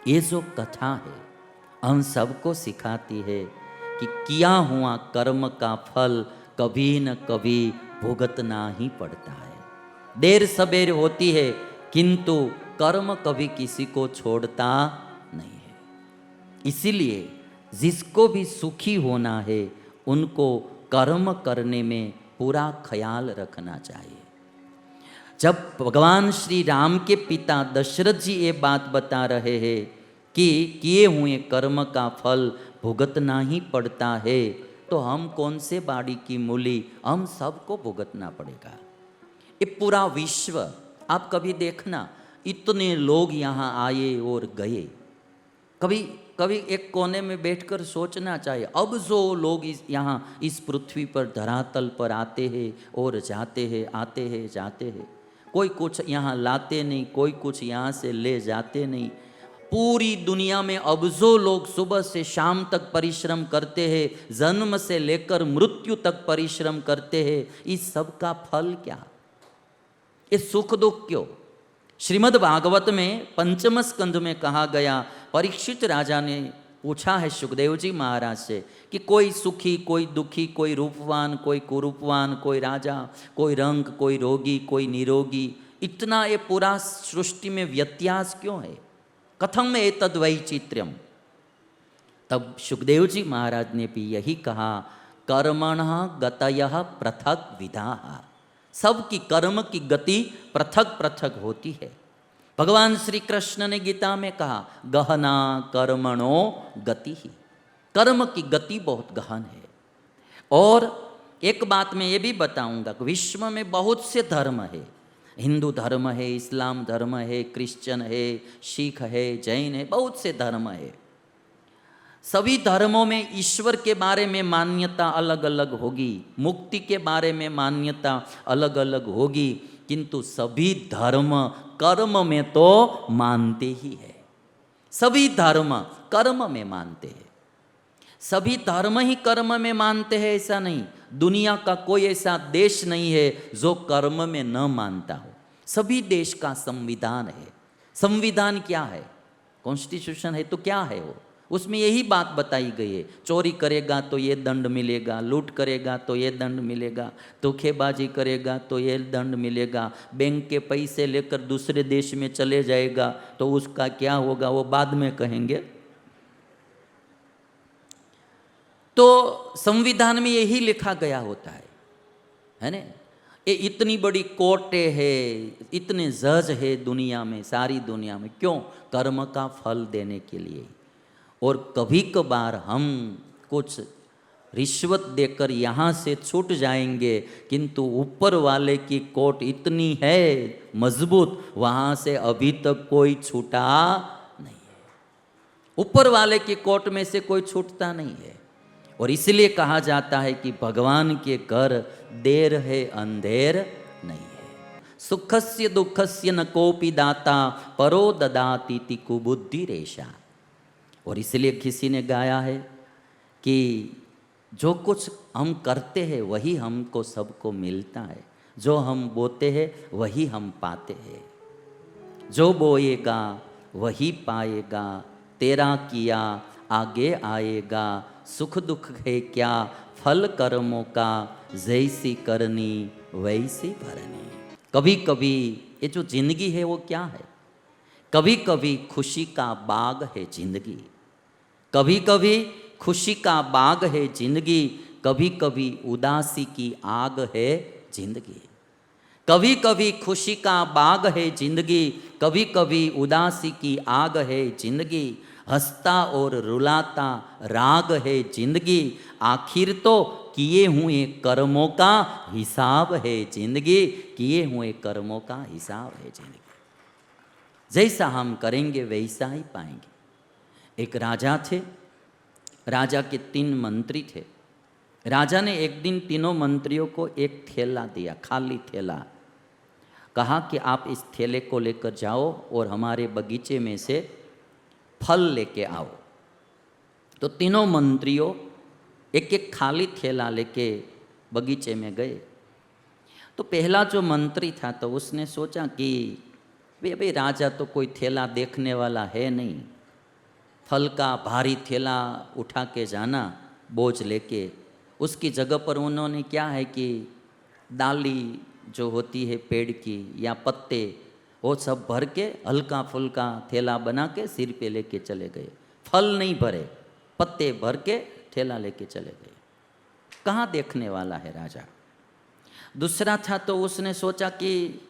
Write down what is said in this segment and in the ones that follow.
ये जो कथा है हम सबको सिखाती है कि किया हुआ कर्म का फल कभी न कभी भुगतना ही पड़ता है। देर सबेर होती है किंतु कर्म कभी किसी को छोड़ता नहीं है। इसीलिए जिसको भी सुखी होना है उनको कर्म करने में पूरा ख्याल रखना चाहिए। जब भगवान श्री राम के पिता दशरथ जी ये बात बता रहे हैं कि किए हुए कर्म का फल भुगतना ही पड़ता है, तो हम कौन से बाड़ी की मूली, हम सबको भुगतना पड़ेगा। ये पूरा विश्व, आप कभी देखना इतने लोग यहाँ आए और गए, कभी कभी एक कोने में बैठकर सोचना चाहिए अब जो लोग यहाँ इस पृथ्वी पर धरातल पर आते हैं और जाते हैं, आते हैं जाते हैं, कोई कुछ यहाँ लाते नहीं, कोई कुछ यहाँ से ले जाते नहीं। पूरी दुनिया में अब जो लोग सुबह से शाम तक परिश्रम करते हैं, जन्म से लेकर मृत्यु तक परिश्रम करते हैं, इस सब का फल क्या? ये सुख दुख क्यों? श्रीमद् भागवत में पंचम स्कंध में कहा गया, परीक्षित राजा ने पूछा है सुखदेव जी महाराज से कि कोई सुखी, कोई दुखी, कोई रूपवान, कोई कुरूपवान, कोई राजा, कोई रंग, कोई रोगी, कोई निरोगी, इतना ये पूरा सृष्टि में व्यत्यास क्यों है? कथम एतद् वैचित्र्यम? तब सुखदेव जी महाराज ने भी यही कहा, कर्मणः गतयः पृथक् विधाः। सबकी कर्म की गति पृथक पृथक होती है। भगवान श्री कृष्ण ने गीता में कहा, गहना कर्मणो गति ही, कर्म की गति बहुत गहन है। और एक बात मैं ये भी बताऊंगा, विश्व में बहुत से धर्म है, हिंदू धर्म है, इस्लाम धर्म है, क्रिश्चियन है, सिख है, जैन है, बहुत से धर्म है। सभी धर्मों में ईश्वर के बारे में मान्यता अलग अलग होगी, मुक्ति के बारे में मान्यता अलग अलग होगी, किंतु सभी धर्म कर्म में तो मानते ही है। सभी धर्म कर्म में मानते हैं। सभी धर्म ही कर्म में मानते हैं ऐसा नहीं। दुनिया का कोई ऐसा देश नहीं है जो कर्म में न मानता हो। सभी देश का संविधान है। संविधान क्या है? कॉन्स्टिट्यूशन है तो क्या है वो? उसमें यही बात बताई गई है, चोरी करेगा तो ये दंड मिलेगा, लूट करेगा तो ये दंड मिलेगा, धोखेबाजी करेगा तो ये दंड मिलेगा, बैंक के पैसे लेकर दूसरे देश में चले जाएगा तो उसका क्या होगा वो बाद में कहेंगे। तो संविधान में यही लिखा गया होता है ना। ये इतनी बड़ी कोर्टें है, इतने जज है दुनिया में, सारी दुनिया में, क्यों? कर्म का फल देने के लिए। और कभी कभार हम कुछ रिश्वत देकर यहाँ से छूट जाएंगे, किंतु ऊपर वाले की कोर्ट इतनी है मजबूत, वहाँ से अभी तक कोई छूटा नहीं है। ऊपर वाले की कोर्ट में से कोई छूटता नहीं है। और इसलिए कहा जाता है कि भगवान के घर देर है अंधेर नहीं है। सुखस्य दुखस्य न कोपि दाता परो ददाति कुबुद्धि रेशा। और इसलिए किसी ने गाया है कि जो कुछ हम करते हैं वही हमको सबको मिलता है, जो हम बोते हैं वही हम पाते हैं, जो बोएगा वही पाएगा, तेरा किया आगे आएगा, सुख दुख है क्या फल कर्मों का, जैसी करनी वैसी भरनी। कभी कभी ये जो जिंदगी है वो क्या है? कभी कभी खुशी का बाग है जिंदगी, कभी कभी खुशी का बाग है जिंदगी, कभी कभी उदासी की आग है जिंदगी। कभी कभी खुशी का बाग है जिंदगी, कभी कभी उदासी की आग है जिंदगी। हंसता और रुलाता राग है जिंदगी, आखिर तो किए हुए कर्मों का हिसाब है जिंदगी, किए हुए कर्मों का हिसाब है जिंदगी। जैसा हम करेंगे वैसा ही पाएंगे। एक राजा थे, राजा के 3 मंत्री थे। राजा ने एक दिन तीनों मंत्रियों को एक थैला दिया, खाली थैला। कहा कि आप इस थैले को लेकर जाओ और हमारे बगीचे में से फल लेके आओ। तो तीनों मंत्रियों एक एक खाली थैला लेके बगीचे में गए। तो पहला जो मंत्री था तो उसने सोचा कि भाई राजा तो कोई थैला देखने वाला है नहीं, फल का भारी थैला उठा के जाना बोझ लेके, उसकी जगह पर उन्होंने क्या है कि डाली जो होती है पेड़ की या पत्ते, वो सब भर के हल्का फुल्का थैला बना के सिर पे लेके चले गए। फल नहीं भरे, पत्ते भर के थैला लेके चले गए। कहाँ देखने वाला है राजा। दूसरा था तो उसने सोचा कि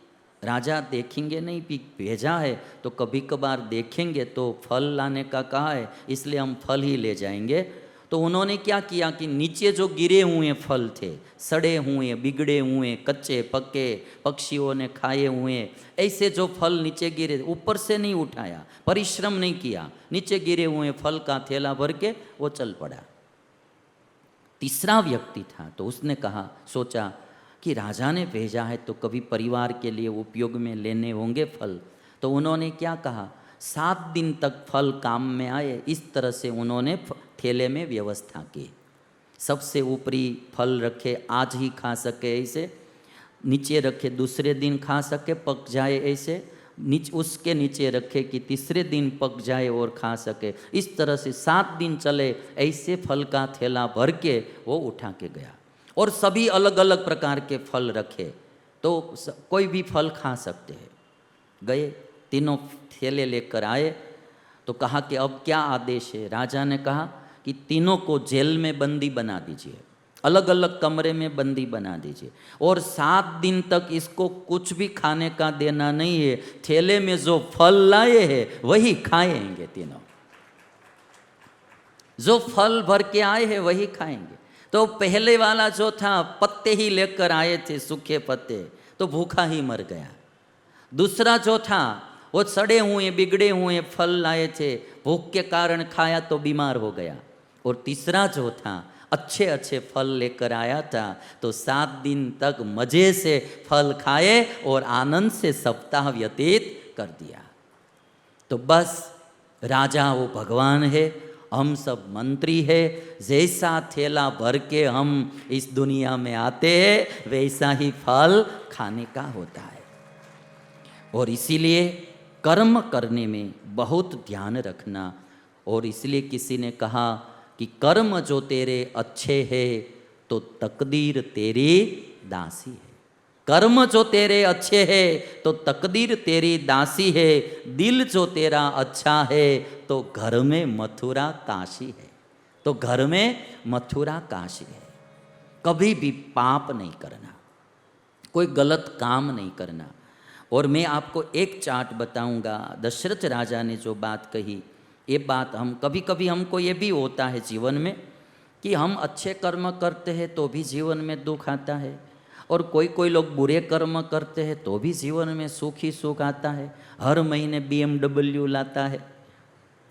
राजा देखेंगे नहीं, भी भेजा है तो कभी कभार देखेंगे, तो फल लाने का कहा है इसलिए हम फल ही ले जाएंगे। तो उन्होंने क्या किया कि नीचे जो गिरे हुए फल थे, सड़े हुए, बिगड़े हुए, कच्चे पक्के, पक्षियों ने खाए हुए, ऐसे जो फल नीचे गिरे, ऊपर से नहीं उठाया, परिश्रम नहीं किया, नीचे गिरे हुए फल का थैला भर के वो चल पड़ा। तीसरा व्यक्ति था तो उसने कहा, सोचा कि राजा ने भेजा है तो कभी परिवार के लिए उपयोग में लेने होंगे फल। तो उन्होंने क्या कहा, 7 दिन तक फल काम में आए, इस तरह से उन्होंने थैले में व्यवस्था की। सबसे ऊपरी फल रखे, आज ही खा सके ऐसे, नीचे रखे दूसरे दिन खा सके, पक जाए ऐसे, उसके नीचे रखे कि तीसरे दिन पक जाए और खा सके। इस तरह से 7 दिन चले, ऐसे फल का थैला भर के वो उठा के गया। और सभी अलग अलग प्रकार के फल रखे, तो कोई भी फल खा सकते हैं। गए, तीनों थैले लेकर आए, तो कहा कि अब क्या आदेश है। राजा ने कहा कि तीनों को जेल में बंदी बना दीजिए, अलग अलग कमरे में बंदी बना दीजिए, और 7 दिन तक इसको कुछ भी खाने का देना नहीं है। थैले में जो फल लाए हैं वही खाएंगे, तीनों जो फल भर के आए हैं वही खाएंगे। तो पहले वाला जो था पत्ते ही लेकर आए थे, सूखे पत्ते, तो भूखा ही मर गया। दूसरा जो था वो सड़े हुए बिगड़े हुए फल लाए थे, भूख के कारण खाया तो बीमार हो गया। और तीसरा जो था अच्छे अच्छे फल लेकर आया था, तो 7 दिन तक मज़े से फल खाए और आनंद से सप्ताह व्यतीत कर दिया। तो बस राजा वो भगवान है, हम सब मंत्री है। जैसा थैला भर के हम इस दुनिया में आते हैं वैसा ही फल खाने का होता है। और इसीलिए कर्म करने में बहुत ध्यान रखना। और इसलिए किसी ने कहा कि कर्म जो तेरे अच्छे है तो तकदीर तेरी दासी है। कर्म जो तेरे अच्छे है तो तकदीर तेरी दासी है। दिल जो तेरा अच्छा है तो घर में मथुरा काशी है। तो घर में मथुरा काशी है। कभी भी पाप नहीं करना, कोई गलत काम नहीं करना। और मैं आपको एक चार्ट बताऊंगा। दशरथ राजा ने जो बात कही, ये बात हम कभी कभी हमको ये भी होता है जीवन में कि हम अच्छे कर्म करते हैं तो भी जीवन में दुख आता है, और कोई कोई लोग बुरे कर्म करते हैं तो भी जीवन में सुख ही सुख आता है। हर महीने BMW लाता है,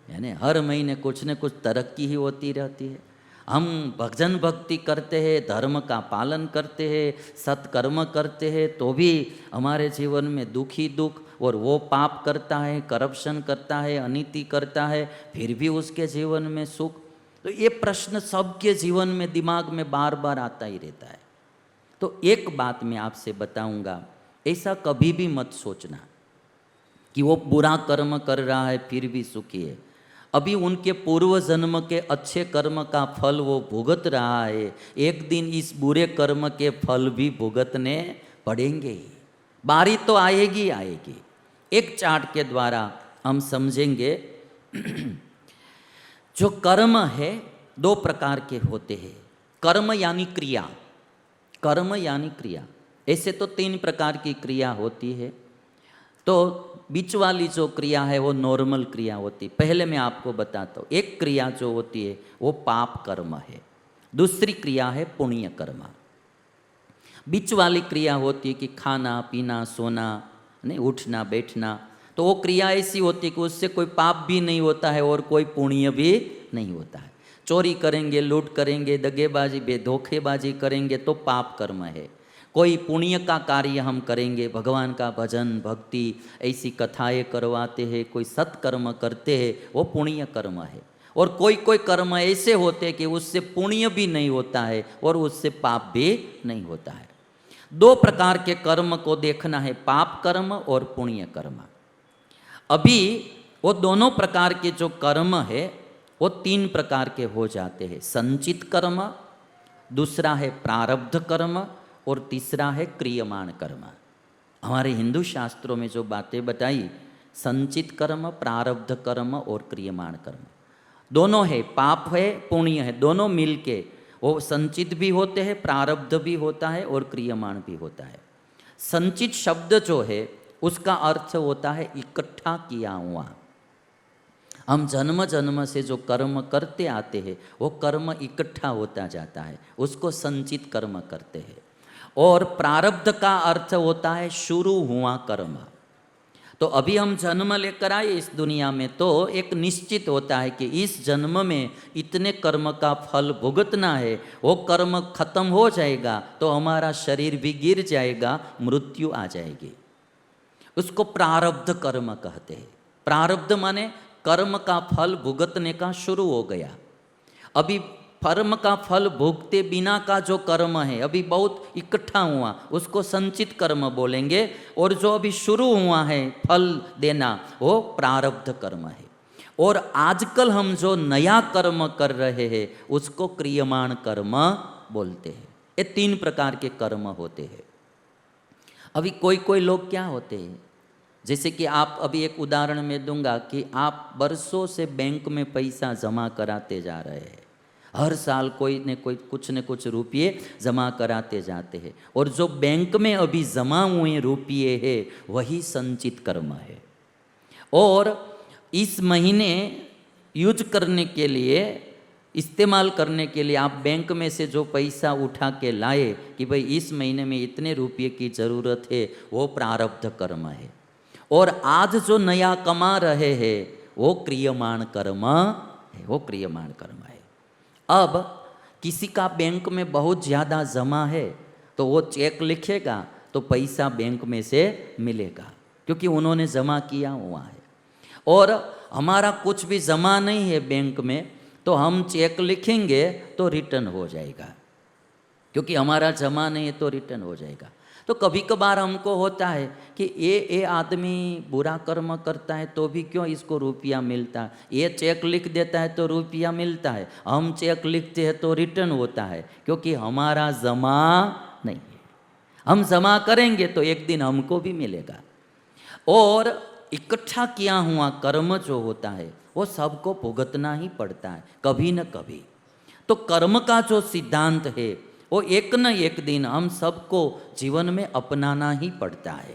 यानी हर महीने कुछ न कुछ तरक्की ही होती रहती है। हम भजन भक्ति करते हैं, धर्म का पालन करते हैं, सत्कर्म करते हैं, तो भी हमारे जीवन में दुख ही दुख। और वो पाप करता है, करप्शन करता है, अनीति करता है, फिर भी उसके जीवन में सुख। तो ये प्रश्न सबके जीवन में दिमाग में बार बार आता ही रहता है। तो एक बात मैं आपसे बताऊंगा, ऐसा कभी भी मत सोचना कि वो बुरा कर्म कर रहा है फिर भी सुखी है। अभी उनके पूर्व जन्म के अच्छे कर्म का फल वो भुगत रहा है। एक दिन इस बुरे कर्म के फल भी भुगतने पड़ेंगे ही, बारी तो आएगी आएगी। एक चार्ट के द्वारा हम समझेंगे। जो कर्म है 2 प्रकार के होते हैं। कर्म यानी क्रिया, कर्म यानी क्रिया। ऐसे तो 3 प्रकार की क्रिया होती है। तो बीच वाली जो क्रिया है वो नॉर्मल क्रिया होती है। पहले मैं आपको बताता हूँ। एक क्रिया जो होती है वो पाप कर्म है, दूसरी क्रिया है पुण्य कर्म। बीच वाली क्रिया होती है कि खाना पीना सोना, नहीं उठना बैठना। तो वो क्रिया ऐसी होती है कि उससे कोई पाप भी नहीं होता है और कोई पुण्य भी नहीं होता है। चोरी करेंगे, लूट करेंगे, दगेबाजी धोखेबाजी करेंगे तो पाप कर्म है। कोई पुण्य का कार्य हम करेंगे, भगवान का भजन भक्ति ऐसी कथाएं करवाते हैं, कोई सत्कर्म करते हैं, वो पुण्य कर्म है। और कोई कोई कर्म ऐसे होते हैं कि उससे पुण्य भी नहीं होता है और उससे पाप भी नहीं होता है। 2 प्रकार के कर्म को देखना है, पाप कर्म और पुण्य कर्म। अभी वो दोनों प्रकार के जो कर्म है वो तीन प्रकार के हो जाते हैं। संचित कर्म, दूसरा है प्रारब्ध कर्म और तीसरा है क्रियमाण कर्म। हमारे हिंदू शास्त्रों में जो बातें बताई, संचित कर्म, प्रारब्ध कर्म और क्रियमाण कर्म, दोनों है, पाप है पुण्य है, दोनों मिलके वो संचित भी होते हैं, प्रारब्ध भी होता है और क्रियमाण भी होता है। संचित शब्द जो है उसका अर्थ होता है इकट्ठा किया हुआ। हम जन्म जन्म से जो कर्म करते आते हैं वो कर्म इकट्ठा होता जाता है, उसको संचित कर्म करते हैं। और प्रारब्ध का अर्थ होता है शुरू हुआ कर्म। तो अभी हम जन्म लेकर आए इस दुनिया में, तो एक निश्चित होता है कि इस जन्म में इतने कर्म का फल भुगतना है, वो कर्म खत्म हो जाएगा तो हमारा शरीर भी गिर जाएगा, मृत्यु आ जाएगी। उसको प्रारब्ध कर्म कहते हैं। प्रारब्ध माने कर्म का फल भुगतने का शुरू हो गया। अभी कर्म का फल भोगते बिना का जो कर्म है अभी बहुत इकट्ठा हुआ, उसको संचित कर्म बोलेंगे। और जो अभी शुरू हुआ है फल देना वो प्रारब्ध कर्म है। और आजकल हम जो नया कर्म कर रहे हैं उसको क्रियमाण कर्म बोलते हैं। ये तीन प्रकार के कर्म होते हैं। अभी कोई कोई लोग क्या होते हैं, जैसे कि आप अभी एक उदाहरण में दूंगा कि आप बरसों से बैंक में पैसा जमा कराते जा रहे हैं, हर साल कोई न कुछ रुपये जमा कराते जाते हैं, और जो बैंक में अभी जमा हुए रुपये है वही संचित कर्म है। और इस महीने यूज करने के लिए, इस्तेमाल करने के लिए आप बैंक में से जो पैसा उठा के लाए कि भाई इस महीने में इतने रुपये की ज़रूरत है, वो प्रारब्ध कर्म है। और आज जो नया कमा रहे हैं वो क्रियमाण कर्म है, वो क्रियमाण कर्म है। अब किसी का बैंक में बहुत ज़्यादा जमा है तो वो चेक लिखेगा तो पैसा बैंक में से मिलेगा, क्योंकि उन्होंने जमा किया हुआ है। और हमारा कुछ भी जमा नहीं है बैंक में तो हम चेक लिखेंगे तो रिटर्न हो जाएगा, क्योंकि हमारा जमा नहीं है तो रिटर्न हो जाएगा। तो कभी कभार हमको होता है कि ये आदमी बुरा कर्म करता है तो भी क्यों इसको रुपया मिलता है, ये चेक लिख देता है तो रुपया मिलता है, हम चेक लिखते हैं तो रिटर्न होता है, क्योंकि हमारा जमा नहीं है। हम जमा करेंगे तो एक दिन हमको भी मिलेगा। और इकट्ठा किया हुआ कर्म जो होता है वो सबको भुगतना ही पड़ता है कभी न कभी। तो कर्म का जो सिद्धांत है वो एक न एक दिन हम सबको जीवन में अपनाना ही पड़ता है।